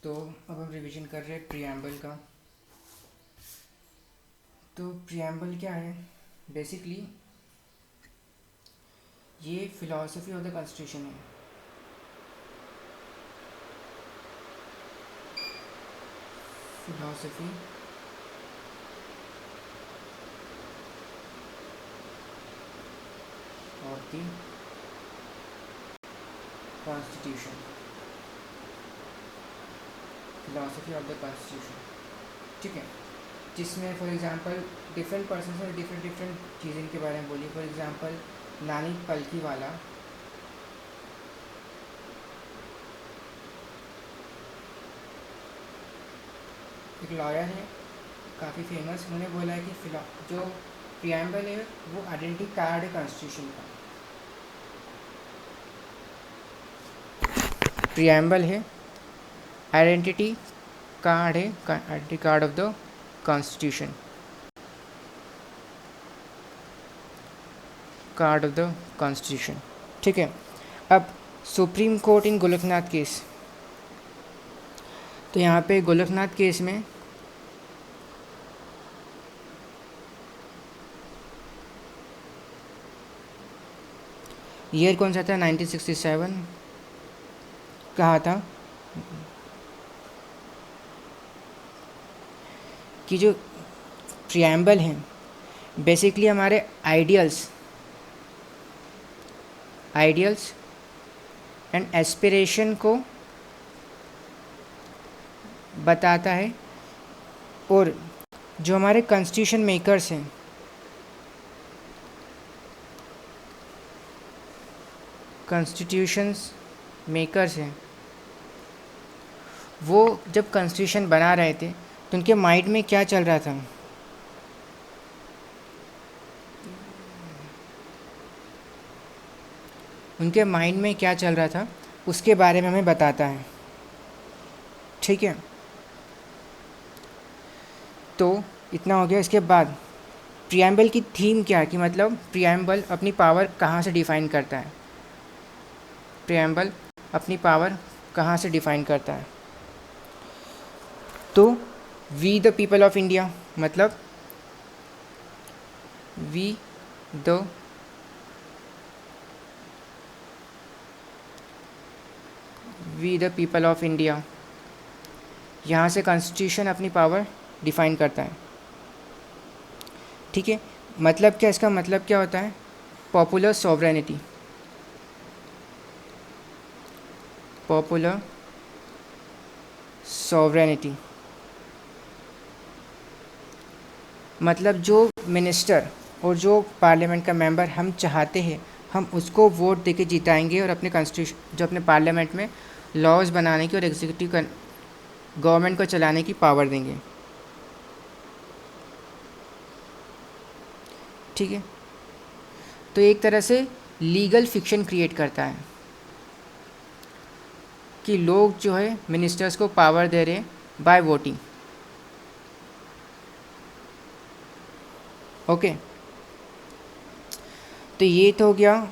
तो अब हम रिवीजन कर रहे हैं प्रियम्बल का। तो प्रियम्बल क्या है? बेसिकली ये फिलॉसफी ऑफ द कॉन्स्टिट्यूशन है। Philosophy of the constitution, philosophy of the constitution, ठीक है। जिसमें फॉर एग्जांपल डिफरेंट पर्सन ने डिफरेंट डिफरेंट चीज़ों के बारे में बोली। फॉर एग्जांपल नानी पलकी वाला एक लॉयर है, काफ़ी फेमस। उन्होंने बोला है कि जो प्रियम्बल है वो आइडेंटिटी कार्ड है कॉन्स्टिट्यूशन का। प्रियम्बल है आइडेंटिटी कार्ड है, identity card of the constitution, card of the constitution, ठीक है। अब सुप्रीम कोर्ट इन गोलकनाथ केस, तो यहाँ पे गोलकनाथ केस में ईयर कौन सा था? 1967 कहा था कि जो प्रियम्बल हैं बेसिकली हमारे आइडियल्स एंड एस्पिरेशन को बताता है, और जो हमारे कॉन्स्टिट्यूशन मेकर्स हैं वो जब कॉन्स्टिट्यूशन बना रहे थे तो उनके माइंड में क्या चल रहा था, उनके माइंड में क्या चल रहा था उसके बारे में हमें बताता है, ठीक है। तो इतना हो गया। इसके बाद प्रियम्बल की थीम क्या है कि मतलब प्रियम्बल अपनी पावर कहाँ से डिफ़ाइन करता है, प्रियम्बल अपनी पावर कहाँ से डिफ़ाइन करता है। तो we the people of India, मतलब we the people of India, यहाँ से कॉन्स्टिट्यूशन अपनी पावर डिफ़ाइन करता है, ठीक है। मतलब क्या, इसका मतलब क्या होता है? पॉपुलर सॉवरेनिटी, पॉपुलर सॉवरेनिटी मतलब जो मिनिस्टर और जो पार्लियामेंट का मेंबर हम चाहते हैं हम उसको वोट देके जिताएंगे और अपने कॉन्स्टिट्यूशन जो अपने पार्लियामेंट में लॉज बनाने की और एग्जीक्यूटिव गवर्नमेंट को चलाने की पावर देंगे, ठीक है। तो एक तरह से लीगल फिक्शन क्रिएट करता है कि लोग जो है मिनिस्टर्स को पावर दे रहे हैं बाय वोटिंग, ओके। तो ये तो हो गया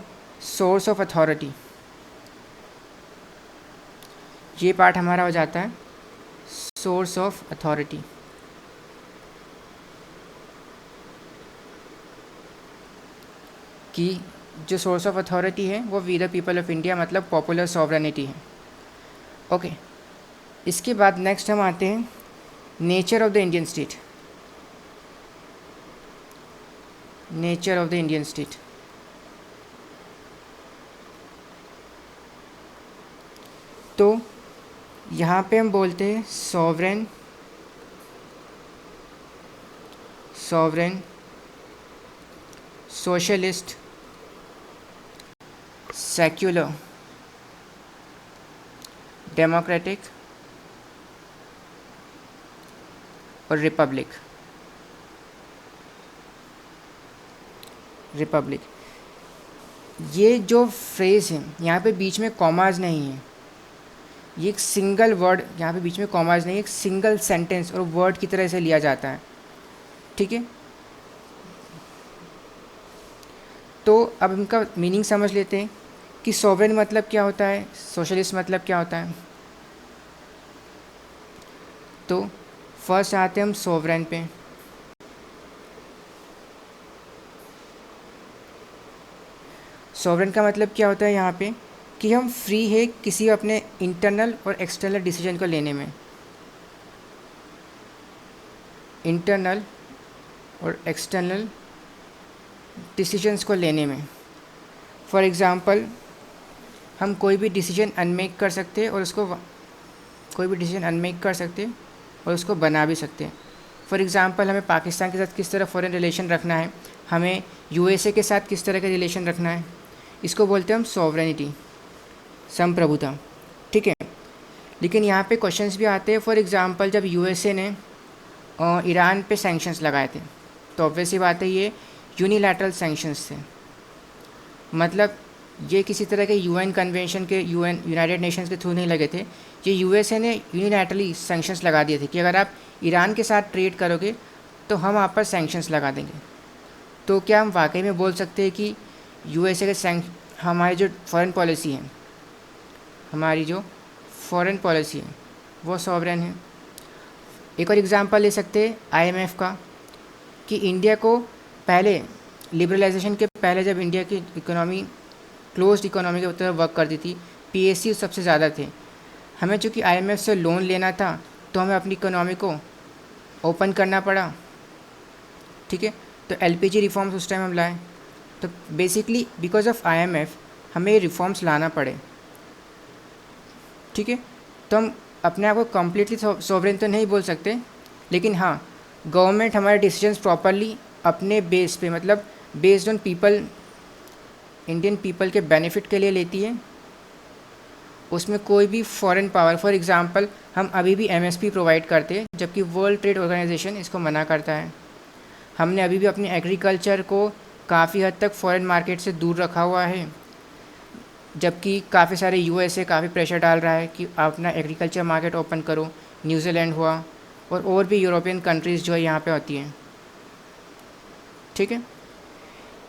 सोर्स ऑफ अथॉरिटी, ये पार्ट हमारा हो जाता है सोर्स ऑफ अथॉरिटी। कि जो सोर्स ऑफ अथॉरिटी है वो we the people of India मतलब पॉपुलर सॉवरेनिटी है, ओके। इसके बाद नेक्स्ट हम आते हैं nature of the Indian state, nature of the Indian state. तो यहाँ पे हम बोलते हैं सॉवरेन सोशलिस्ट, सेक्युलर, डेमोक्रेटिक और रिपब्लिक। ये जो फ्रेज है यहाँ पे बीच में कॉमाज नहीं है, ये एक सिंगल वर्ड, यहाँ पे बीच में कॉमाज नहीं, एक सिंगल सेंटेंस और वर्ड की तरह से लिया जाता है, ठीक है। तो अब इनका मीनिंग समझ लेते हैं कि सॉवरेन मतलब क्या होता है, सोशलिस्ट मतलब क्या होता है। तो फर्स्ट आते हैं हम सोवरेन पे। सोवरेन का मतलब क्या होता है यहाँ पे कि हम फ्री है किसी अपने इंटरनल और एक्सटर्नल डिसीजन को लेने में, इंटरनल और एक्सटर्नल डिसीजंस को लेने में। फॉर एग्ज़ाम्पल हम कोई भी डिसीजन अनमेक कर सकते हैं और उसको कोई भी डिसीजन अनमेक कर सकते हैं और उसको बना भी सकते हैं। फॉर एग्ज़ाम्पल हमें पाकिस्तान के साथ किस तरह फ़ॉरेन रिलेशन रखना है, हमें यूएसए के साथ किस तरह का रिलेशन रखना है, इसको बोलते हैं हम सॉवरेनिटी, संप्रभुता। ठीक है, लेकिन यहाँ पे क्वेश्चंस भी आते हैं। फॉर एग्ज़ाम्पल जब यूएसए ने ईरान पे सैंक्शंस लगाए थे, तो ऑब्वियस सी बात है ये यूनिलैटरल सैंक्शंस थे। मतलब ये किसी तरह के यूएन कन्वेंशन के, यूनाइटेड नेशंस के थ्रू नहीं लगे थे। ये यूएसए ने यूनिलैटरली सैंक्शंस लगा दिए थे कि अगर आप ईरान के साथ ट्रेड करोगे तो हम आप पर सैंक्शंस लगा देंगे। तो क्या हम वाकई में बोल सकते हैं कि यूएसए के हमारी जो फॉरेन पॉलिसी है, हमारी जो फॉरेन पॉलिसी है वो सॉवरेन है? एक और एग्ज़ाम्पल ले सकते हैं आईएमएफ का, कि इंडिया को पहले लिबरलाइजेशन के पहले जब इंडिया की इकोनॉमी क्लोज्ड इकोनॉमी की तरह वर्क करती थी, पीएसयू सबसे ज़्यादा थे। हमें चूँकि आईएमएफ से लोन लेना था तो हमें अपनी इकोनॉमी को ओपन करना पड़ा। ठीक है, तो एलपीजी रिफॉर्म्स उस टाइम हम लाए। तो बेसिकली बिकॉज ऑफ आईएमएफ हमें रिफॉर्म्स लाना पड़े। ठीक है, तो हम अपने आप को कम्प्लीटली सॉवरेन तो नहीं बोल सकते, लेकिन हाँ गवर्नमेंट हमारे डिसीजंस प्रॉपरली अपने बेस पे, मतलब based on people, Indian people के बेनिफिट के लिए लेती है। उसमें कोई भी फॉरेन पावर, फॉर एग्ज़ाम्पल हम अभी भी एमएसपी प्रोवाइड करते हैं जबकि वर्ल्ड ट्रेड ऑर्गेनाइजेशन इसको मना करता है। हमने अभी भी अपने एग्रीकल्चर को काफ़ी हद तक फॉरेन मार्केट से दूर रखा हुआ है, जबकि काफ़ी सारे यूएसए काफ़ी प्रेशर डाल रहा है कि आप अपना एग्रीकल्चर मार्केट ओपन करो। न्यूजीलैंड हुआ और भी यूरोपियन कंट्रीज़ जो है यहाँ पे होती हैं। ठीक है,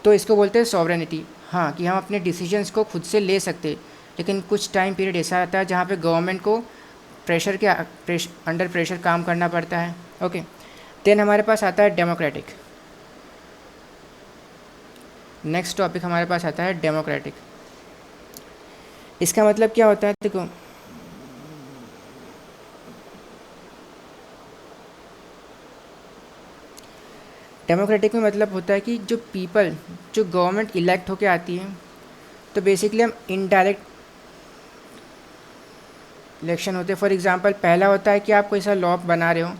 तो इसको बोलते हैं सॉवरेनिटी। हाँ, कि हम अपने डिसीजंस को खुद से ले सकते, लेकिन कुछ टाइम पीरियड ऐसा आता है जहाँ पे गवर्नमेंट को अंडर प्रेशर काम करना पड़ता है। ओके, देन हमारे पास आता है डेमोक्रेटिक। नेक्स्ट टॉपिक हमारे पास आता है डेमोक्रेटिक। इसका मतलब क्या होता है? देखो, डेमोक्रेटिक में मतलब होता है कि जो गवर्नमेंट इलेक्ट होके आती है, तो बेसिकली हम इनडायरेक्ट इलेक्शन होते हैं। फॉर एग्जांपल पहला होता है कि आप कोई सा लॉ बना रहे हो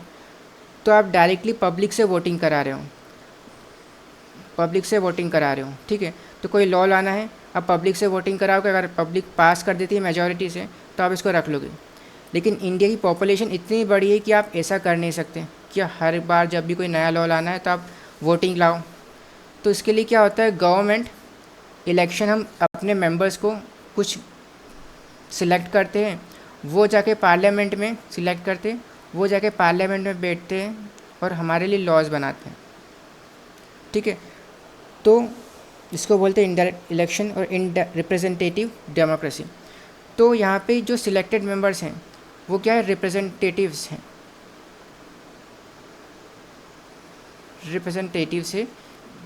तो आप डायरेक्टली पब्लिक से वोटिंग करा रहे हो, ठीक है। तो कोई लॉ लाना है, आप पब्लिक से वोटिंग कराओगे, अगर पब्लिक पास कर देती है मेजॉरिटी से तो आप इसको रख लोगे। लेकिन इंडिया की पॉपुलेशन इतनी बड़ी है कि आप ऐसा कर नहीं सकते कि हर बार जब भी कोई नया लॉ लाना है तो आप वोटिंग लाओ। तो इसके लिए क्या होता है, गवर्नमेंट इलेक्शन, हम अपने मेंबर्स को कुछ सिलेक्ट करते हैं, वो जाके पार्लियामेंट में सिलेक्ट करते हैं, वो जाके पार्लियामेंट में बैठते हैं और हमारे लिए लॉज बनाते हैं। ठीक है, तो इसको बोलते हैं इनडायरेक्ट इलेक्शन और रिप्रेजेंटेटिव डेमोक्रेसी। तो यहाँ पे जो सिलेक्टेड मेंबर्स हैं वो क्या है, रिप्रेजेंटेटिव्स हैं। रिप्रेजेंटेटिव्स है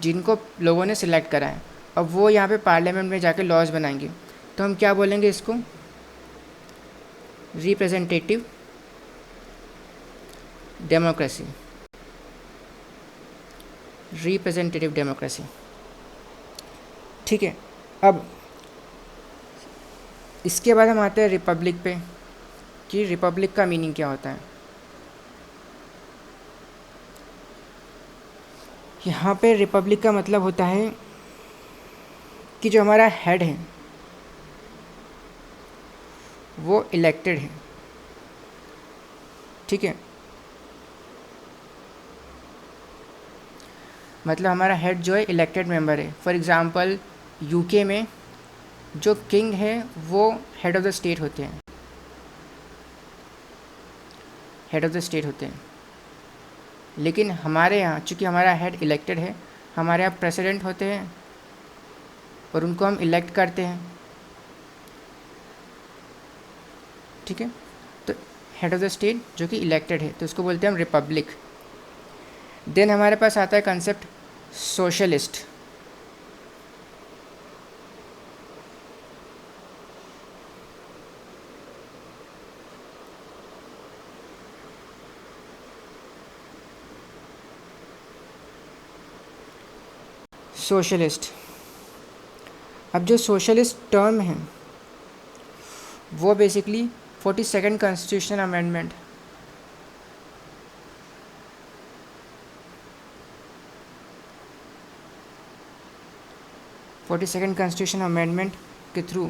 जिनको लोगों ने सिलेक्ट करा है। अब वो यहाँ पे पार्लियामेंट में जाके लॉज बनाएंगे, तो हम क्या बोलेंगे इसको, रिप्रेजेंटेटिव डेमोक्रेसी। रिप्रेजेंटेटिव डेमोक्रेसी, ठीक है। अब इसके बाद हम आते हैं रिपब्लिक पे, कि रिपब्लिक का मीनिंग क्या होता है। यहाँ पे रिपब्लिक का मतलब होता है कि जो हमारा हेड है वो इलेक्टेड है। ठीक है, मतलब हमारा हेड जो है इलेक्टेड मेंबर है। फॉर एग्ज़ाम्पल यूके में जो किंग है वो हेड ऑफ़ द स्टेट होते हैं, लेकिन हमारे यहाँ चूँकि हमारा हेड इलेक्टेड है, हमारे यहाँ प्रेसिडेंट होते हैं और उनको हम इलेक्ट करते हैं। ठीक है, तो हेड ऑफ द स्टेट जो कि इलेक्टेड है, तो उसको बोलते हैं हम रिपब्लिक। देन हमारे पास आता है कंसेप्ट सोशलिस्ट। सोशलिस्ट, अब जो सोशलिस्ट टर्म है वो basically 42nd constitutional amendment, constitution amendment के थ्रू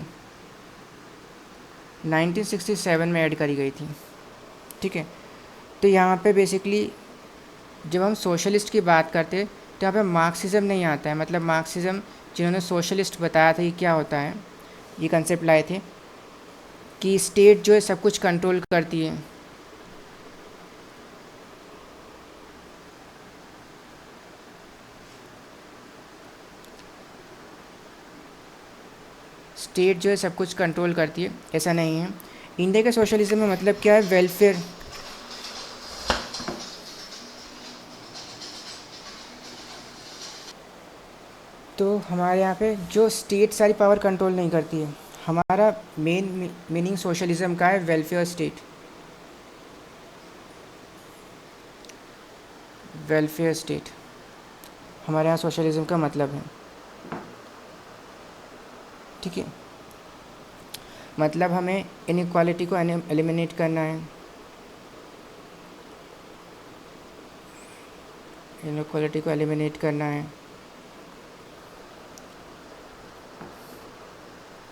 1967 में ऐड करी गई थी। ठीक है, तो यहाँ पे बेसिकली जब हम सोशलिस्ट की बात करते हैं तो यहाँ पे मार्क्सिज्म नहीं आता है। मतलब मार्क्सिज्म जिन्होंने सोशलिस्ट बताया था ये क्या होता है, ये कंसेप्ट लाए थे कि स्टेट जो है सब कुछ कंट्रोल करती है। स्टेट जो है सब कुछ कंट्रोल करती है, ऐसा नहीं है। इंडिया के सोशलिज्म में मतलब क्या है, वेलफेयर, तो हमारे यहाँ पे जो स्टेट सारी पावर कंट्रोल नहीं करती है। हमारा मेन मीनिंग सोशलिज्म का है वेलफेयर स्टेट, वेलफेयर स्टेट हमारे यहाँ सोशलिज्म का मतलब है। ठीक है, मतलब हमें इनइक्वालिटी को एलिमिनेट करना है, इनइक्वालिटी को एलिमिनेट करना है,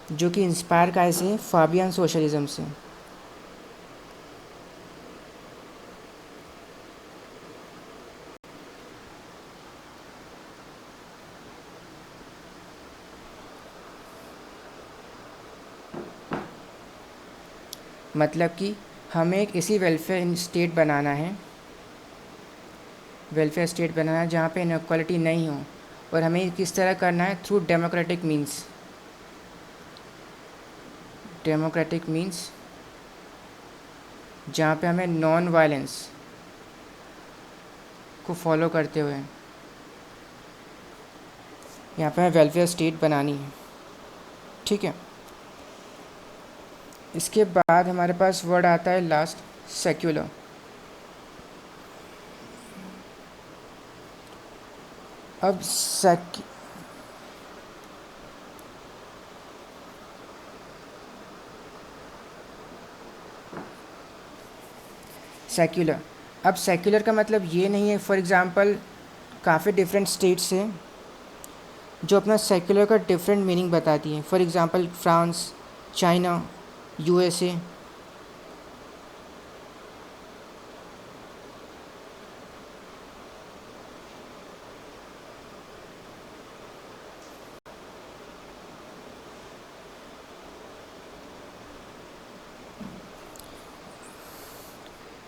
जो कि इंस्पायर का ऐसे फाबियन सोशलिज्म से। मतलब कि हमें एक ऐसी वेलफेयर स्टेट बनाना है, वेलफेयर स्टेट बनाना है जहाँ पे इनइक्वालिटी नहीं हो, और हमें किस तरह करना है, through democratic means. Democratic means जहाँ पे हमें नॉन वायलेंस को फॉलो करते हुए यहाँ पे हमें वेलफेयर स्टेट बनानी है। ठीक है, इसके बाद हमारे पास वर्ड आता है लास्ट, सेक्युलर। अब सेक्युलर, अब सेक्युलर का मतलब ये नहीं है, फॉर एग्ज़ाम्पल काफ़ी डिफरेंट स्टेट्स हैं जो अपना सेक्युलर का डिफरेंट मीनिंग बताती हैं। For example France, China, USA.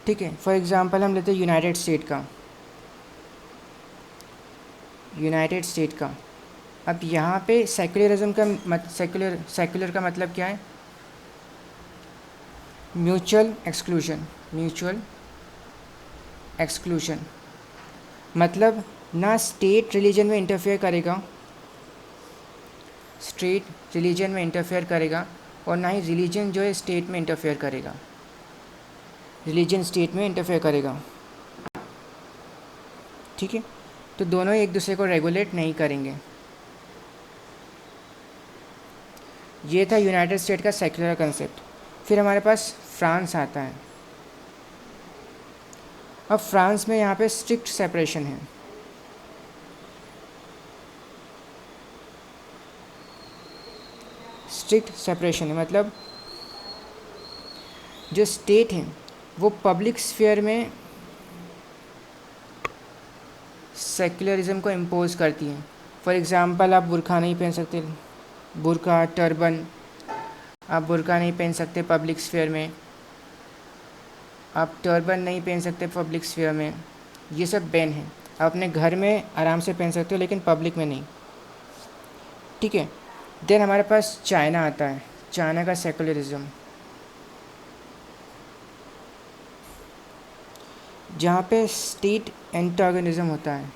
ठीक है, फॉर एग्ज़ाम्पल हम लेते हैं यूनाइटेड स्टेट का, यूनाइटेड स्टेट का। अब यहाँ पे सेक्युलरिज्म का सेक्युलर का मतलब क्या है, म्यूचुअल एक्सक्लूजन, म्यूचुअल एक्सक्लूजन। मतलब ना स्टेट रिलीजन में इंटरफेयर करेगा, स्टेट रिलीजन में इंटरफेयर करेगा, और ना ही रिलीजन जो है स्टेट में इंटरफेयर करेगा, रिलीजन स्टेट में इंटरफेयर करेगा। ठीक है, तो दोनों एक दूसरे को रेगुलेट नहीं करेंगे। ये था यूनाइटेड स्टेट का सेक्युलर कंसेप्ट। फिर हमारे पास फ्रांस आता है। अब फ्रांस में यहाँ पे स्ट्रिक्ट सेपरेशन है। स्ट्रिक्ट सेपरेशन है मतलब जो स्टेट है वो पब्लिक स्फीयर में सेक्युलरिज्म को इम्पोज करती हैं। फॉर एग्ज़ाम्पल आप बुर्का नहीं पहन सकते, बुर्का, टर्बन, आप बुर्का नहीं पहन सकते पब्लिक स्फीयर में, आप टर्बन नहीं पहन सकते पब्लिक स्फीयर में, ये सब बैन है। आप अपने घर में आराम से पहन सकते हो लेकिन पब्लिक में नहीं। ठीक है, देन हमारे पास चाइना आता है, चाइना का सेक्युलरिज्म। जहाँ पे स्टेट एंटागोनिज्म होता है।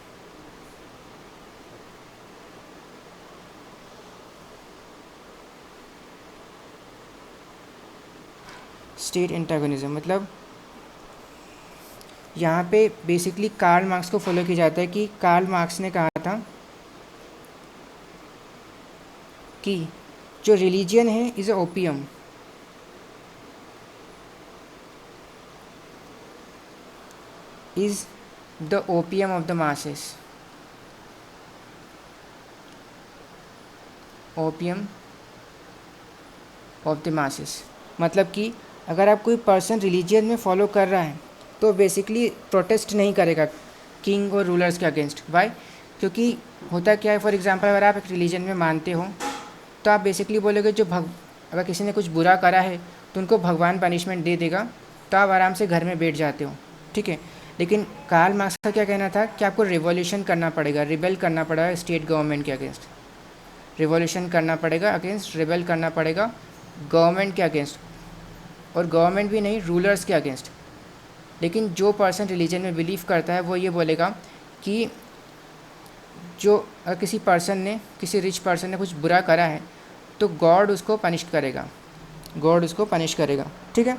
स्टेट एंटागोनिज्म मतलब यहाँ पे बेसिकली कार्ल मार्क्स को फॉलो किया जाता है कि कार्ल मार्क्स ने कहा था कि जो रिलीजन है is a opium, is the opium of the masses, opium of the masses. मतलब कि अगर आप कोई पर्सन रिलीजन में फॉलो कर रहा है तो बेसिकली प्रोटेस्ट नहीं करेगा किंग और रूलर्स के अगेंस्ट। वाई? क्योंकि होता क्या है, फॉर एग्जांपल अगर आप एक रिलीजन में मानते हो तो आप बेसिकली बोलोगे अगर किसी ने कुछ बुरा करा है तो उनको भगवान पनिशमेंट दे देगा, तो आप आराम से घर में बैठ जाते हो, ठीक है। लेकिन कार्ल मार्क्स का क्या कहना था कि आपको रिवॉल्यूशन करना पड़ेगा, रिबेल करना पड़ेगा स्टेट गवर्नमेंट के अगेंस्ट, रिवॉल्यूशन करना पड़ेगा अगेंस्ट, रिबेल करना पड़ेगा गवर्नमेंट के अगेंस्ट, और गवर्नमेंट भी नहीं, रूलर्स के अगेंस्ट। लेकिन जो पर्सन रिलीजन में बिलीव करता है वो ये बोलेगा कि जो अगर किसी रिच पर्सन ने कुछ बुरा करा है तो गॉड उसको पनिश करेगा, गॉड उसको पनिश करेगा, ठीक है।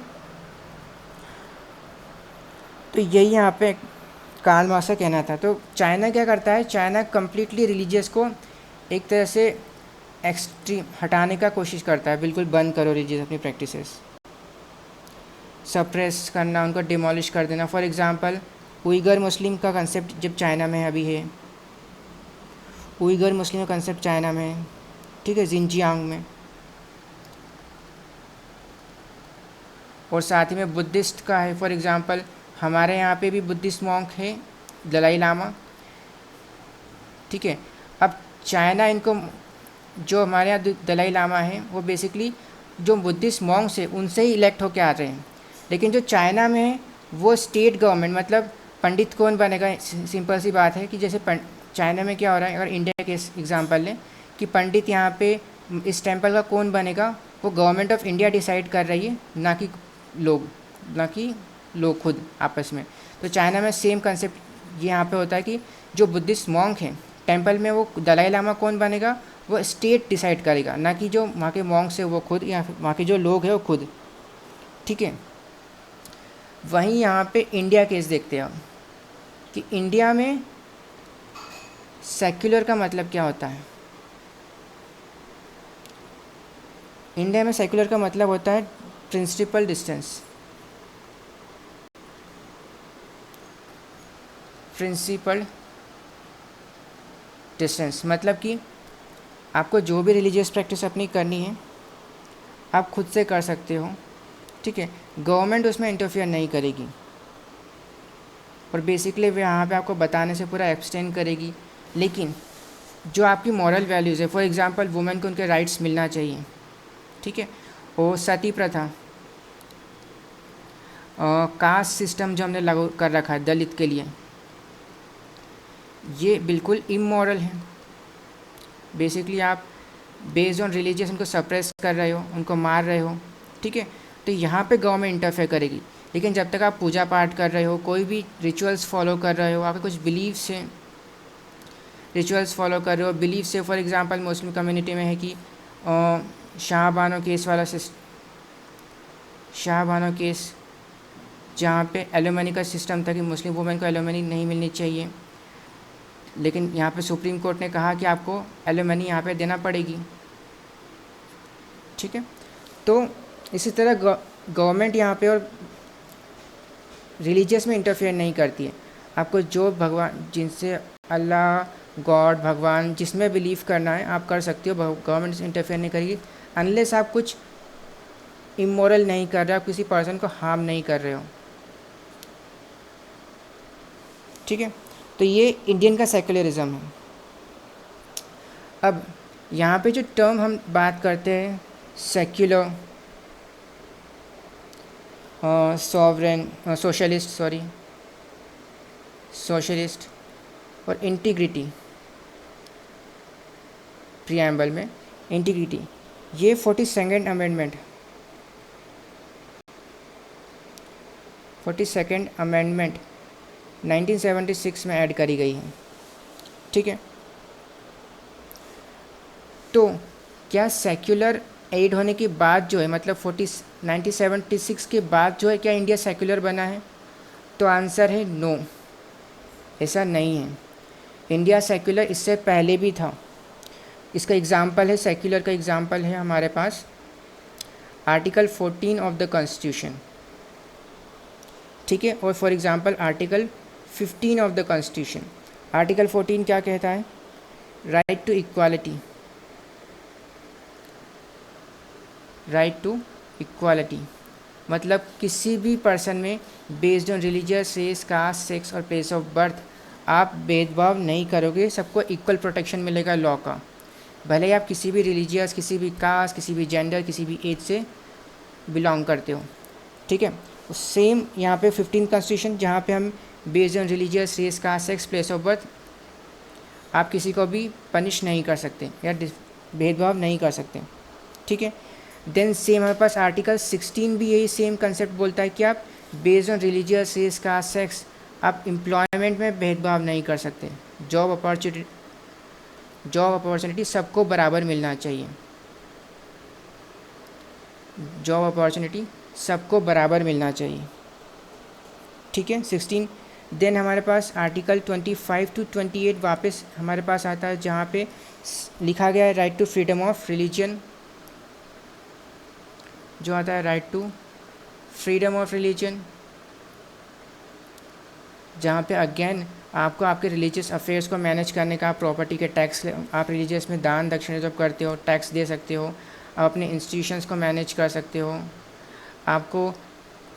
तो यही यहाँ पे कार्ल मार्क्स का कहना था। तो चाइना क्या करता है, चाइना कम्प्लीटली रिलीजियस को एक तरह से एक्सट्रीम हटाने का कोशिश करता है, बिल्कुल बंद करो रिलीजियस अपनी प्रैक्टिसेस, सप्रेस करना, उनको डिमोलिश कर देना। फॉर एग्ज़ाम्पल उइगर मुस्लिम का कंसेप्ट जब चाइना में अभी है, उइगर मुस्लिम का कंसेप्ट चाइना में है, ठीक है, जिनजियांग में। और साथ ही में बुद्धिस्ट का है, फॉर एग्ज़ाम्पल हमारे यहाँ पे भी बुद्धिस्ट मॉन्क है दलाई लामा, ठीक है। अब चाइना इनको, जो हमारे यहाँ दलाई लामा है वो बेसिकली जो बुद्धिस्ट मॉन्क्स है उनसे ही इलेक्ट होकर आ रहे हैं। लेकिन जो चाइना में है वो स्टेट गवर्नमेंट, मतलब पंडित कौन बनेगा, सिंपल सी बात है कि जैसे चाइना में क्या हो रहा है, अगर इंडिया के एग्जांपल लें कि पंडित यहाँ पे इस टेंपल का कौन बनेगा, वो गवर्नमेंट ऑफ इंडिया डिसाइड कर रही है, ना कि लोग खुद आपस में। तो चाइना में सेम कंसेप्ट ये यहाँ पे होता है कि जो बुद्धिस्ट मॉन्क हैं टेंपल में, वो दलाई लामा कौन बनेगा वो स्टेट डिसाइड करेगा, ना कि जो वहाँ के मॉन्क्स है वो खुद, या फिर वहाँ के जो लोग हैं वो खुद, ठीक है। वहीं यहाँ पे इंडिया केस देखते हैं हम कि इंडिया में सेक्युलर का मतलब क्या होता है। इंडिया में सेक्युलर का मतलब होता है प्रिंसिपल डिस्टेंस, प्रिंसिपल डिस्टेंस मतलब कि आपको जो भी रिलीजियस प्रैक्टिस अपनी करनी है आप खुद से कर सकते हो, ठीक है, गवर्नमेंट उसमें इंटरफियर नहीं करेगी, और बेसिकली वे यहाँ पे आपको बताने से पूरा एब्सटेन करेगी। लेकिन जो आपकी मॉरल वैल्यूज़ है, फॉर एग्जांपल वुमेन को उनके राइट्स मिलना चाहिए, ठीक है, और सती प्रथा, कास्ट सिस्टम जो हमने लागू कर रखा है दलित के लिए, ये बिल्कुल इमोरल है। बेसिकली आप बेस्ड ऑन रिलीजियस उनको सप्रेस कर रहे हो, उनको मार रहे हो, ठीक है। तो यहाँ पे गवर्नमेंट इंटरफेयर करेगी। लेकिन जब तक आप पूजा पाठ कर रहे हो, कोई भी रिचुअल्स फॉलो कर रहे हो, आपके कुछ बिलीव्स हैं, रिचुअल्स फॉलो कर रहे हो, बिलीव से, फॉर एग्जांपल मुस्लिम कम्युनिटी में है कि शाहबानो केस वाला शाहबानो केस, जहाँ पे एलोमनी का सिस्टम था कि मुस्लिम वुमेन को एलोमनी नहीं मिलनी चाहिए, लेकिन यहाँ पे सुप्रीम कोर्ट ने कहा कि आपको एलोमनी यहाँ पे देना पड़ेगी, ठीक है। तो इसी तरह गवर्नमेंट यहाँ पे और रिलीजियस में इंटरफेयर नहीं करती है। आपको जो भगवान, जिनसे अल्लाह, गॉड, भगवान, जिसमें बिलीव करना है आप कर सकते हो, गवर्नमेंट से इंटरफेयर नहीं करेगी अनलेस आप कुछ इमोरल नहीं कर रहे हो, आप किसी पर्सन को हार्म नहीं कर रहे हो, ठीक है। तो ये इंडियन का सेक्युलरिज्म है। अब यहाँ पे जो टर्म हम बात करते हैं सेक्युलर, सॉवरेन, सोशलिस्ट और इंटीग्रिटी, प्रीएम्बल में इंटीग्रिटी, ये 42nd अमेंडमेंट 1976 में ऐड करी गई है। ठीक है, तो क्या सेक्युलर एड होने के बाद जो है, मतलब 1976 के बाद जो है, क्या इंडिया सेक्युलर बना है? तो आंसर है नो, ऐसा नहीं है। इंडिया सेक्युलर इससे पहले भी था। इसका एग्जाम्पल है, सेक्युलर का एग्जाम्पल है हमारे पास आर्टिकल 14 ऑफ द कॉन्स्टिट्यूशन। ठीक है, और for example article 15 of the constitution. Article 14 क्या कहता है? Right to equality, right to equality मतलब किसी भी पर्सन में based on religious, race, caste, sex और प्लेस ऑफ बर्थ आप भेदभाव नहीं करोगे, सबको इक्वल प्रोटेक्शन मिलेगा लॉ का, भले ही आप किसी भी रिलीजियस, किसी भी कास्ट, किसी भी जेंडर, किसी भी एज से बिलोंग करते हो। ठीक है, सेम यहाँ पे 15 कॉन्स्टिट्यूशन, जहाँ पे हम based on religious, race, caste, sex, place of birth आप किसी को भी पनिश नहीं कर सकते या भेदभाव नहीं कर सकते। ठीक है, देन सेम हमारे पास आर्टिकल 16 भी यही सेम कंसेप्ट बोलता है कि आप based on religious, race, caste, sex आप एम्प्लॉयमेंट में भेदभाव नहीं कर सकते। जॉब अपॉर्चुनिटी सबको बराबर मिलना चाहिए, जॉब अपॉर्चुनिटी सबको बराबर मिलना चाहिए। ठीक है, 16। देन हमारे पास आर्टिकल 25 टू 28 वापस हमारे पास आता है, जहाँ पे लिखा गया है right to freedom of religion, जो आता है right to freedom of religion, जहाँ पे अगेन आपको आपके रिलीजियस अफेयर्स को मैनेज करने का, प्रॉपर्टी के टैक्स, आप रिलीजियस में दान दक्षिणा जब करते हो टैक्स दे सकते हो, आप अपने इंस्टीट्यूशंस को मैनेज कर सकते हो, आपको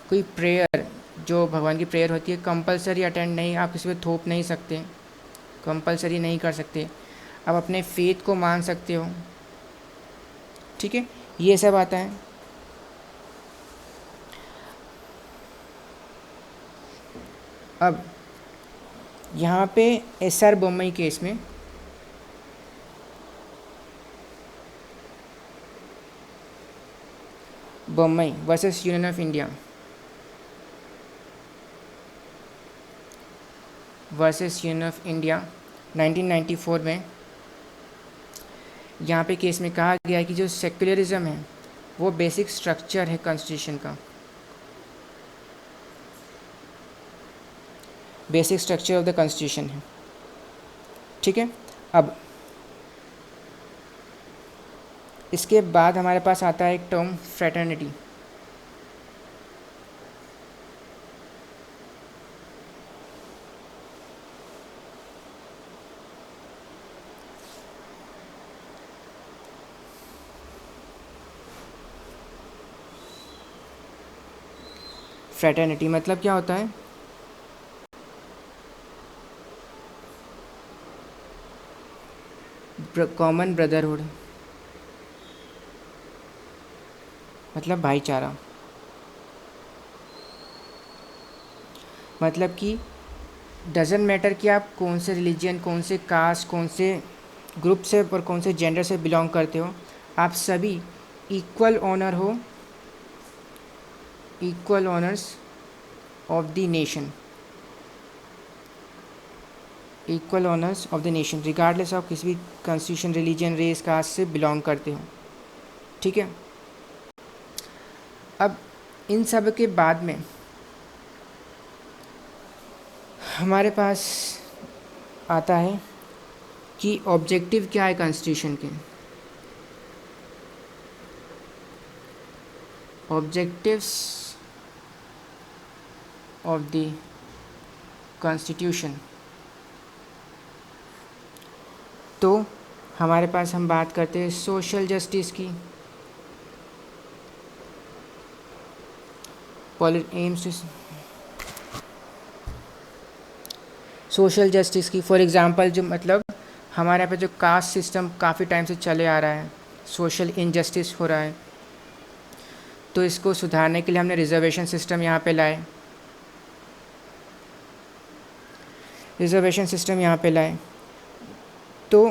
कोई प्रेयर जो भगवान की प्रेयर होती है कंपलसरी अटेंड नहीं, आप किसी पे थोप नहीं सकते, कंपलसरी नहीं कर सकते, आप अपने फेथ को मान सकते हो। ठीक है, ये सब आता है। अब यहाँ पे SR बोम्मई केस में Bommai versus union of India versus union of India 1994 में यहाँ पे केस में कहा गया है कि जो सेक्युलरिज्म है वो बेसिक स्ट्रक्चर है कॉन्स्टिट्यूशन का, basic structure of the constitution है। ठीक है, अब इसके बाद हमारे पास आता है एक टर्म फ्रेटर्निटी। फ्रेटर्निटी मतलब क्या होता है? कॉमन ब्रदरहुड मतलब भाईचारा, मतलब कि डजेंट मैटर कि आप कौन से रिलीजन, कौन से कास्ट, कौन से ग्रुप से और कौन से जेंडर से बिलोंग करते हो, आप सभी इक्वल ऑनर हो, equal honours of the nation, equal honours of the nation regardless of किसी भी कॉन्स्टिट्यूशन, रिलीजन, रेस, कास्ट से बिलोंग करते हो। ठीक है, अब इन सब के बाद में हमारे पास आता है कि ऑब्जेक्टिव क्या है कॉन्स्टिट्यूशन के। ऑब्जेक्टिव्स ऑफ द कॉन्स्टिट्यूशन, तो हमारे पास हम बात करते हैं सोशल जस्टिस की, एम्स सोशल जस्टिस की। फॉर एग्ज़ाम्पल जो मतलब हमारे यहाँ पे जो कास्ट सिस्टम काफ़ी टाइम से चले आ रहा है, सोशल इनजस्टिस हो रहा है, तो इसको सुधारने के लिए हमने रिजर्वेशन सिस्टम यहाँ पे लाए, रिजर्वेशन सिस्टम यहाँ पे लाए। तो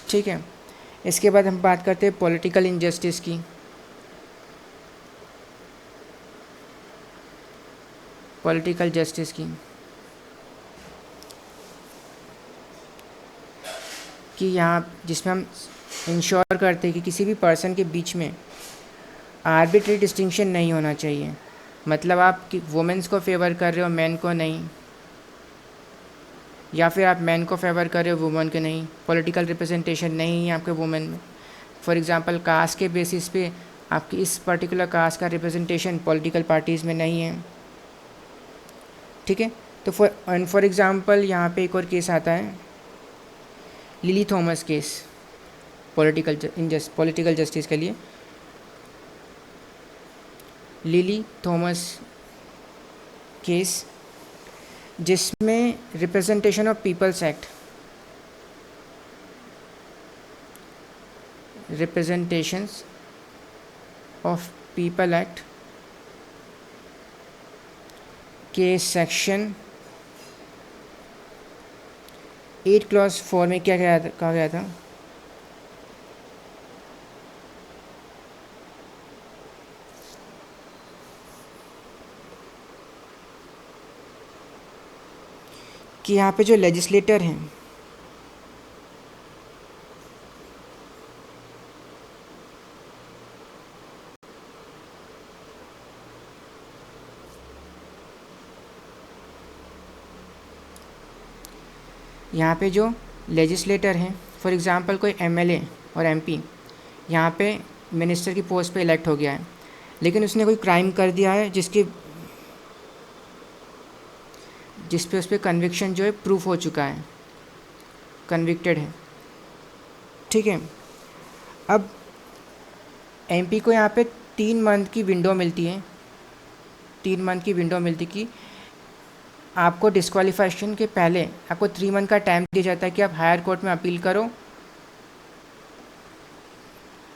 ठीक है। इसके बाद हम बात करते हैं पॉलिटिकल इनजस्टिस की। पॉलिटिकल जस्टिस की कि यहाँ जिसमें हम इंश्योर करते हैं कि किसी भी पर्सन के बीच में आर्बिट्रेरी डिस्टिंक्शन नहीं होना चाहिए। मतलब आप कि वुमेन्स को फेवर कर रहे हो, मैन को नहीं, या फिर आप मैन को फेवर कर रहे हो, वुमेन के नहीं। पॉलिटिकल रिप्रेजेंटेशन नहीं है आपके वुमेन में। फॉर एग्जांपल कास्ट के बेसिस पे आपकी इस पर्टिकुलर कास्ट का रिप्रेजेंटेशन पॉलिटिकल पार्टीज़ में नहीं है, ठीक है। तो फॉर एग्जांपल यहाँ पे एक और केस आता है, Lily Thomas case, political justice के लिए। लिली थॉमस केस जिसमें representation of peoples act, representations of people act के सेक्शन 8 क्लॉज 4 में क्या कहा गया था कि यहाँ पे जो लेजिस्लेटर हैं यहाँ पे जो लेजिस्लेटर हैं, फॉर एग्जांपल कोई एमएलए और एमपी यहाँ पे मिनिस्टर की पोस्ट पे इलेक्ट हो गया है, लेकिन उसने कोई क्राइम कर दिया है जिस पे उस पर कन्विक्शन जो है प्रूफ हो चुका है, कन्विक्टेड है, ठीक है। अब एमपी को यहाँ पे 3 मंथ की विंडो मिलती है, 3 मंथ की विंडो मिलती कि आपको डिस्क्वालिफिकेशन के पहले आपको 3 मंथ का टाइम दिया जाता है कि आप हायर कोर्ट में अपील करो।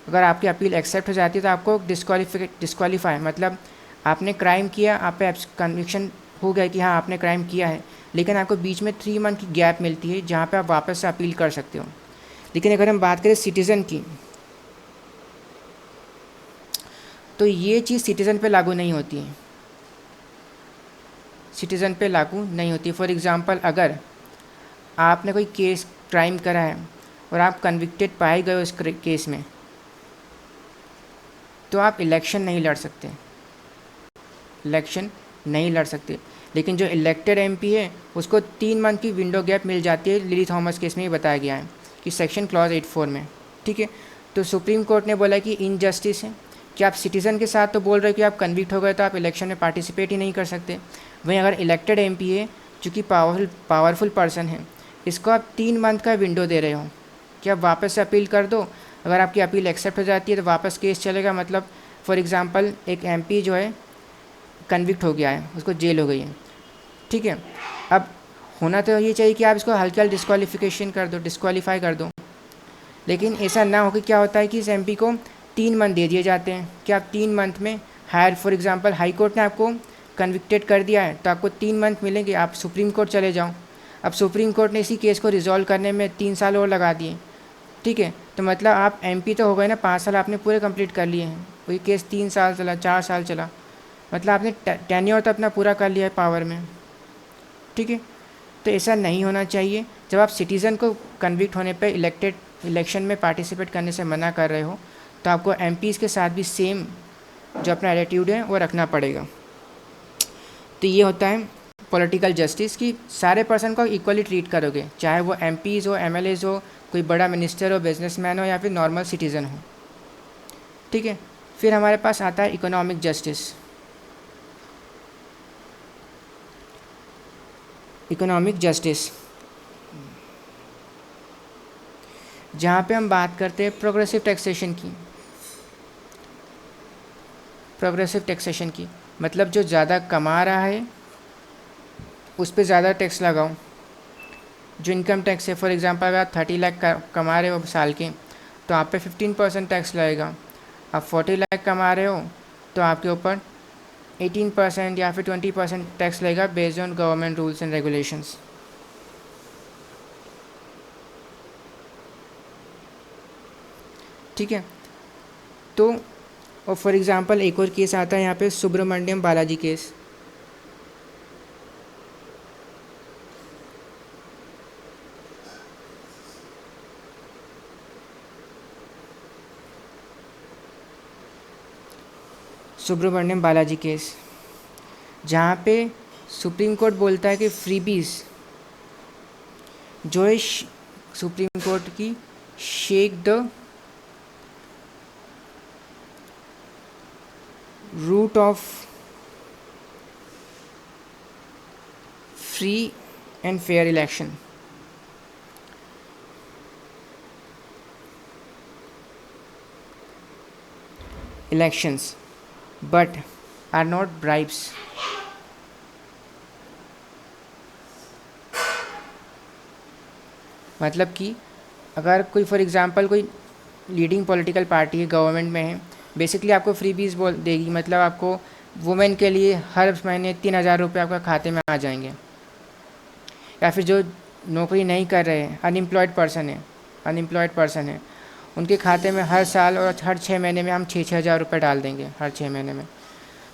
अगर आपकी अपील एक्सेप्ट हो जाती है तो आपको डिस्क्वालीफाई मतलब आपने क्राइम किया, आप पे कन्विक्शन हो गया कि हाँ आपने क्राइम किया है, लेकिन आपको बीच में 3 मंथ की गैप मिलती है जहाँ पे आप वापस से अपील कर सकते हो। लेकिन अगर हम बात करें सिटीज़न की, तो ये चीज़ सिटीज़न पे लागू नहीं होती है, सिटीज़न पे लागू नहीं होती है। फॉर एग्ज़ाम्पल अगर आपने कोई केस क्राइम करा है और आप कन्विक्टेड पाए गए उस केस में, तो आप इलेक्शन नहीं लड़ सकते, इलेक्शन नहीं लड़ सकते। लेकिन जो इलेक्टेड एमपी है उसको 3 मंथ की विंडो गैप मिल जाती है, लिली थॉमस केस में ही बताया गया है कि सेक्शन क्लॉज 84 में, ठीक है। तो सुप्रीम कोर्ट ने बोला कि इनजस्टिस है कि आप सिटीज़न के साथ तो बोल रहे हो कि आप कन्विक्ट हो गए तो आप इलेक्शन में पार्टिसिपेट ही नहीं कर सकते, वहीं अगर इलेक्टेड एमपी है जो कि पावरफुल पर्सन है, इसको आप 3 मंथ का विंडो दे रहे हो कि आप वापस से अपील कर दो। अगर आपकी अपील एक्सेप्ट हो जाती है तो वापस केस चलेगा। मतलब फॉर एग्ज़ाम्पल एक एमपी जो है कन्विक्ट हो गया है, उसको जेल हो गई है, ठीक है। अब होना तो ये चाहिए कि आप इसको हल्का डिस्क्वालिफिकेशन कर दो, डिस्क्वालीफाई कर दो, लेकिन ऐसा ना हो कि क्या होता है कि इस एमपी को 3 मंथ दे दिए जाते हैं कि आप 3 मंथ में higher, for example high court ने आपको कन्विक्टेड कर दिया है तो आपको 3 मंथ मिलेंगे, आप सुप्रीम कोर्ट चले जाओ। अब सुप्रीम कोर्ट ने इसी केस को रिजॉल्व करने में 3 साल और लगा दिए, ठीक है। तो मतलब आप एमपी तो हो गए ना, 5 साल आपने पूरे कंप्लीट कर लिए हैं, वही केस 3 साल चला, 4 साल चला, मतलब आपने टेन्योर तो अपना पूरा कर लिया है पावर में, ठीक है। तो ऐसा नहीं होना चाहिए। जब आप सिटीज़न को कन्विक्ट होने पे इलेक्शन में पार्टिसिपेट करने से मना कर रहे हो तो आपको एमपीज़ के साथ भी सेम जो अपना एटीट्यूड है वो रखना पड़ेगा। तो ये होता है पॉलिटिकल जस्टिस की सारे पर्सन को इक्वली ट्रीट करोगे, चाहे वो एमपीज़ हो, एमएलएज़ हो, कोई बड़ा मिनिस्टर हो, बिजनेसमैन हो या फिर नॉर्मल सिटीज़न हो, ठीक है। फिर हमारे पास आता है इकोनॉमिक जस्टिस। इकोनॉमिक जस्टिस जहाँ पे हम बात करते हैं प्रोग्रेसिव टैक्सेशन की। प्रोग्रेसिव टैक्सेशन की मतलब जो ज़्यादा कमा रहा है उस पर ज़्यादा टैक्स लगाओ। जो इनकम टैक्स है, फॉर एग्जांपल अगर आप 30 लाख कमा रहे हो साल के तो आप पे 15% टैक्स लगेगा। आप 40 लाख कमा रहे हो तो आपके ऊपर 18% या फिर 20% टैक्स लगेगा based on government rules and regulations. ठीक है। तो और फॉर एग्ज़ाम्पल एक और केस आता है यहाँ पे, सुब्रमण्यम बालाजी केस। सुब्रमण्यम बालाजी केस, जहाँ पे सुप्रीम कोर्ट बोलता है कि फ्रीबीज जो है सुप्रीम कोर्ट की shake the root of free and fair election. Elections but are not bribes. मतलब कि अगर कोई फॉर एग्ज़ाम्पल कोई लीडिंग पॉलिटिकल पार्टी है, गवर्नमेंट में है, बेसिकली आपको फ्रीबीज बोल देगी, मतलब आपको वुमेन के लिए हर महीने 3,000 रुपये आपका खाते में आ जाएंगे। या फिर जो नौकरी नहीं कर रहे हैं, अनएम्प्लॉयड पर्सन है, उनके खाते में हर साल और हर 6 महीने में हम 6,000 रुपये डाल देंगे हर 6 महीने में।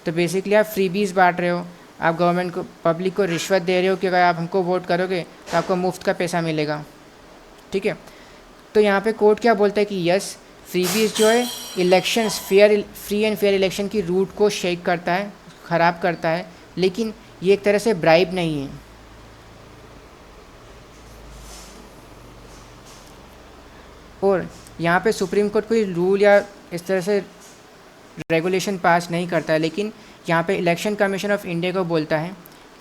तो बेसिकली आप फ्रीबीज बांट रहे हो, आप गवर्नमेंट को, पब्लिक को रिश्वत दे रहे हो कि अगर आप हमको वोट करोगे तो आपको मुफ्त का पैसा मिलेगा। ठीक है। तो यहाँ पे कोर्ट क्या बोलता है कि यस, फ्रीबीज जो है elections free and fair election की रूट को शेक करता है, ख़राब करता है, लेकिन ये एक तरह से ब्राइब नहीं है। और यहाँ पे सुप्रीम कोर्ट कोई रूल या इस तरह से रेगुलेशन पास नहीं करता है, लेकिन यहाँ पे इलेक्शन कमीशन ऑफ इंडिया को बोलता है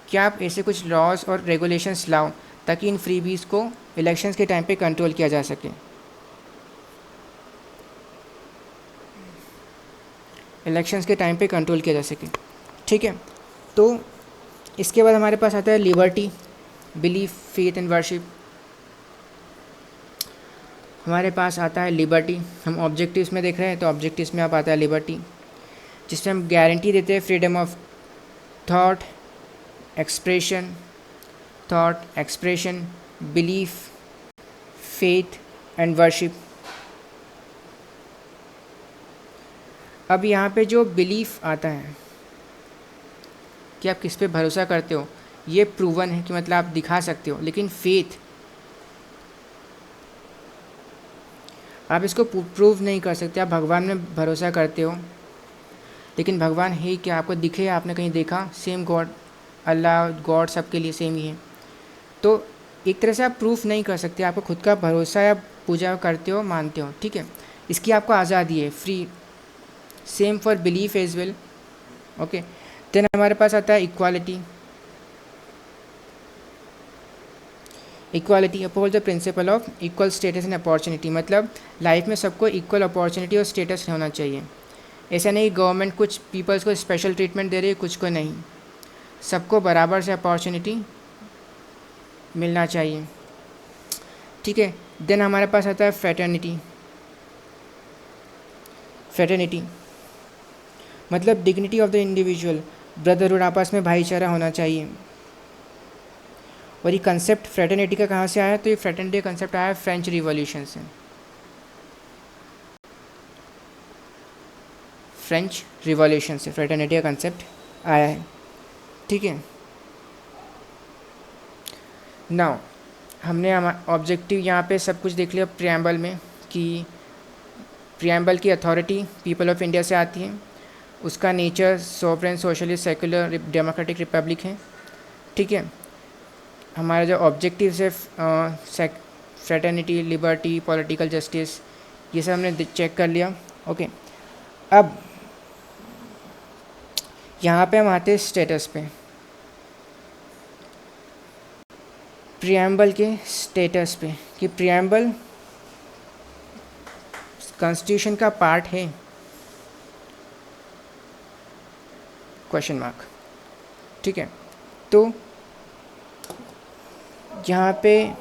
कि आप ऐसे कुछ लॉज और रेगुलेशंस लाओ ताकि इन फ्रीबीज को इलेक्शंस के टाइम पे कंट्रोल किया जा सके। इलेक्शंस के टाइम पे कंट्रोल किया जा सके। ठीक है। तो इसके बाद हमारे पास आता है liberty, belief, faith and worship. हमारे पास आता है लिबर्टी, हम ऑब्जेक्टिव्स में देख रहे हैं, तो ऑब्जेक्टिव्स में आप आता है लिबर्टी, जिसमें हम गारंटी देते हैं freedom of thought expression, belief, faith and worship. अब यहाँ पे जो बिलीफ आता है कि आप किस पे भरोसा करते हो, ये प्रूवन है कि मतलब आप दिखा सकते हो, लेकिन फेथ आप इसको प्रूव नहीं कर सकते। आप भगवान में भरोसा करते हो, लेकिन भगवान है क्या, आपको दिखे, आपने कहीं देखा? सेम गॉड, अल्लाह गॉड सबके लिए सेम ही है। तो एक तरह से आप प्रूफ नहीं कर सकते, आपको खुद का भरोसा या पूजा करते हो, मानते हो। ठीक है। इसकी आपको आज़ादी है, free, same for belief as well. Okay. Then हमारे पास आता है equality uphold the principle of equal status and opportunity. मतलब लाइफ में सबको इक्वल अपॉर्चुनिटी और स्टेटस होना चाहिए। ऐसा नहीं गवर्नमेंट कुछ पीपल्स को स्पेशल ट्रीटमेंट दे रही है, कुछ को नहीं, सबको बराबर से अपॉर्चुनिटी मिलना चाहिए। ठीक है। देन हमारे पास आता है फ्रेटर्निटी, मतलब dignity of the individual, brotherhood, आपस में भाईचारा होना चाहिए। और ये कंसेप्ट फ्रेटर्निटी का कहाँ से आया? तो ये फ्रेटर्निटी का कंसेप्ट आया फ्रेंच रिवॉल्यूशन से। फ्रेंच रिवॉल्यूशन से फ्रेटर्निटी का कंसेप्ट आया है। ठीक है। नाउ हमने ऑब्जेक्टिव यहाँ पे सब कुछ देख लिया प्रियम्बल में, कि प्रियम्बल की अथॉरिटी पीपल ऑफ इंडिया से आती है, उसका nature sovereign, socialist, secular, democratic Republic है। ठीक है। हमारा जो ऑब्जेक्टिव है फ्रेटर्निटी, लिबर्टी, पॉलिटिकल जस्टिस, ये सब हमने चेक कर लिया। ओके। अब यहाँ पे हम आते हैं स्टेटस पे, प्रियम्बल के स्टेटस पे, कि प्रियम्बल कॉन्स्टिट्यूशन का पार्ट है, क्वेश्चन मार्क। ठीक है। तो यहाँ पे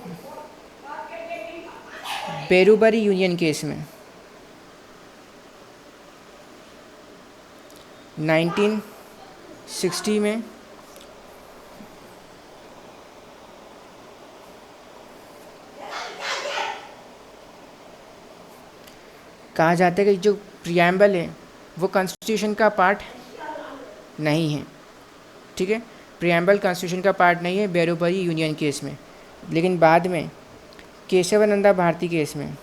बेरूबरी यूनियन केस में 1960 में कहा जाता है कि जो प्रियम्बल है वो कॉन्स्टिट्यूशन का पार्ट नहीं है, ठीक है। प्रियम्बल कॉन्स्टिट्यूशन का पार्ट नहीं है बेरोबरी यूनियन केस में, लेकिन बाद में केशवानंदा भारती केस में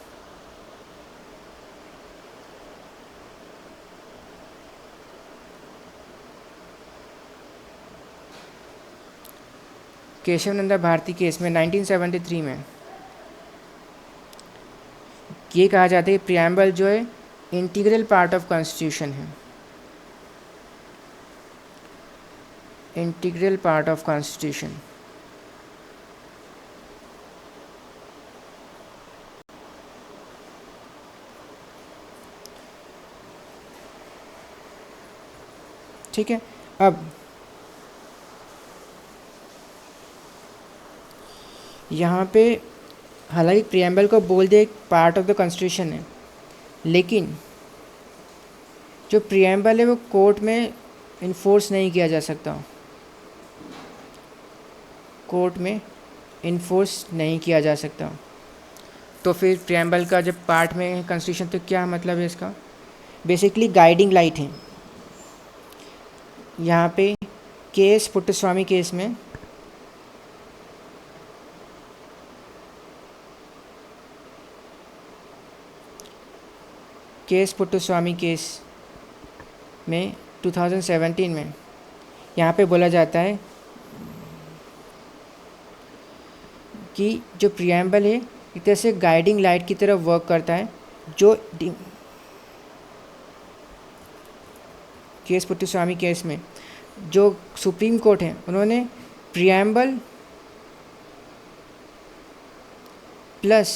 केशवानंदा भारती केस में 1973 में ये कहा जाता है कि प्रियम्बल जो है इंटीग्रल पार्ट ऑफ कॉन्स्टिट्यूशन है, इंटीग्रल पार्ट ऑफ कॉन्स्टिट्यूशन। ठीक है। अब यहाँ पे हालांकि प्रियम्बल को बोल दे एक पार्ट ऑफ द कॉन्स्टिट्यूशन है, लेकिन जो प्रियम्बल है वो कोर्ट में इन्फोर्स नहीं किया जा सकता, कोर्ट में इन्फोर्स नहीं किया जा सकता। तो फिर प्रियम्बल का जब पार्ट में कॉन्स्टिट्यूशन, तो क्या मतलब है इसका? बेसिकली गाइडिंग लाइट है। यहाँ पे केएस पुट्टस्वामी केस में पुट्टस्वामी केस में 2017 में यहाँ पे बोला जाता है कि जो प्रियम्बल है एक तरह से गाइडिंग लाइट की तरह वर्क करता है। जो केएस पुट्टस्वामी केस में जो सुप्रीम कोर्ट है उन्होंने प्रियम्बल प्लस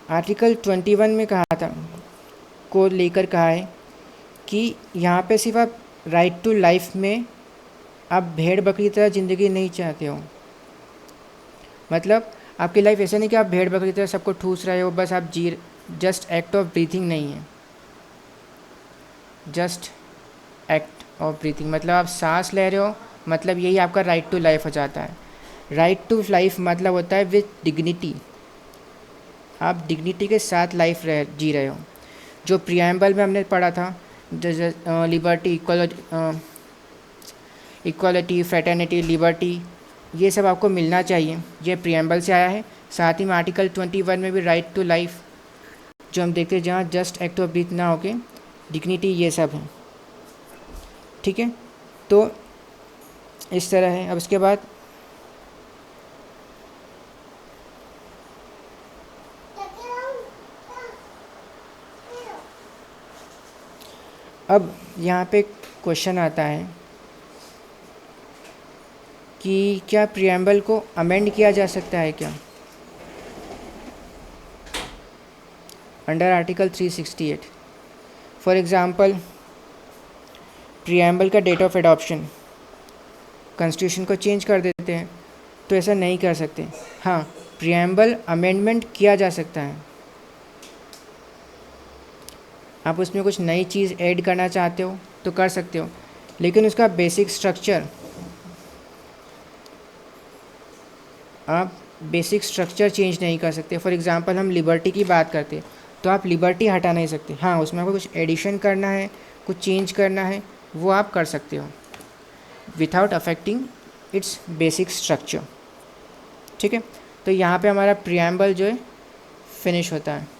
आर्टिकल 21 में कहा था को लेकर कहा है कि यहाँ पे सिर्फ आप राइट टू लाइफ में आप भेड़ बकरी की तरह ज़िंदगी नहीं चाहते हो, मतलब आपकी लाइफ ऐसा नहीं कि आप भेड़ बकरी की तरह सबको ठूस रहे हो, बस आप जस्ट एक्ट ऑफ ब्रीथिंग नहीं है, जस्ट एक्ट ऑफ ब्रीथिंग मतलब आप सांस ले रहे हो, मतलब यही आपका राइट टू लाइफ हो जाता है। राइट टू लाइफ मतलब होता है विथ डिग्निटी, आप डिग्निटी के साथ लाइफ जी रहे हो। जो प्रियम्बल में हमने पढ़ा था लिबर्टी, इक्वालिटी, फ्रेटर्निटी, लिबर्टी, ये सब आपको मिलना चाहिए, ये प्रियम्बल से आया है। साथ ही में आर्टिकल 21 में भी राइट टू लाइफ जो हम देखते हैं जहाँ जस्ट एक्ट ऑफ ब्रीथ ना होके डिग्निटी, ये सब है, ठीक है। तो इस तरह है। अब इसके बाद अब यहाँ पे क्वेश्चन आता है कि क्या प्रियम्बल को अमेंड किया जा सकता है क्या under article 368? For example preamble का डेट ऑफ एडॉप्शन कॉन्स्टिट्यूशन को चेंज कर देते हैं, तो ऐसा नहीं कर सकते। हाँ, प्रियम्बल अमेंडमेंट किया जा सकता है, आप उसमें कुछ नई चीज़ ऐड करना चाहते हो तो कर सकते हो, लेकिन उसका बेसिक स्ट्रक्चर, आप बेसिक स्ट्रक्चर चेंज नहीं कर सकते। फॉर एग्ज़ाम्पल हम लिबर्टी की बात करते तो आप लिबर्टी हटा नहीं सकते। हाँ, उसमें आपको कुछ एडिशन करना है, कुछ चेंज करना है, वो आप कर सकते हो without affecting it's basic structure, ठीक है। तो यहाँ पे हमारा प्रियम्बल जो है फिनिश होता है।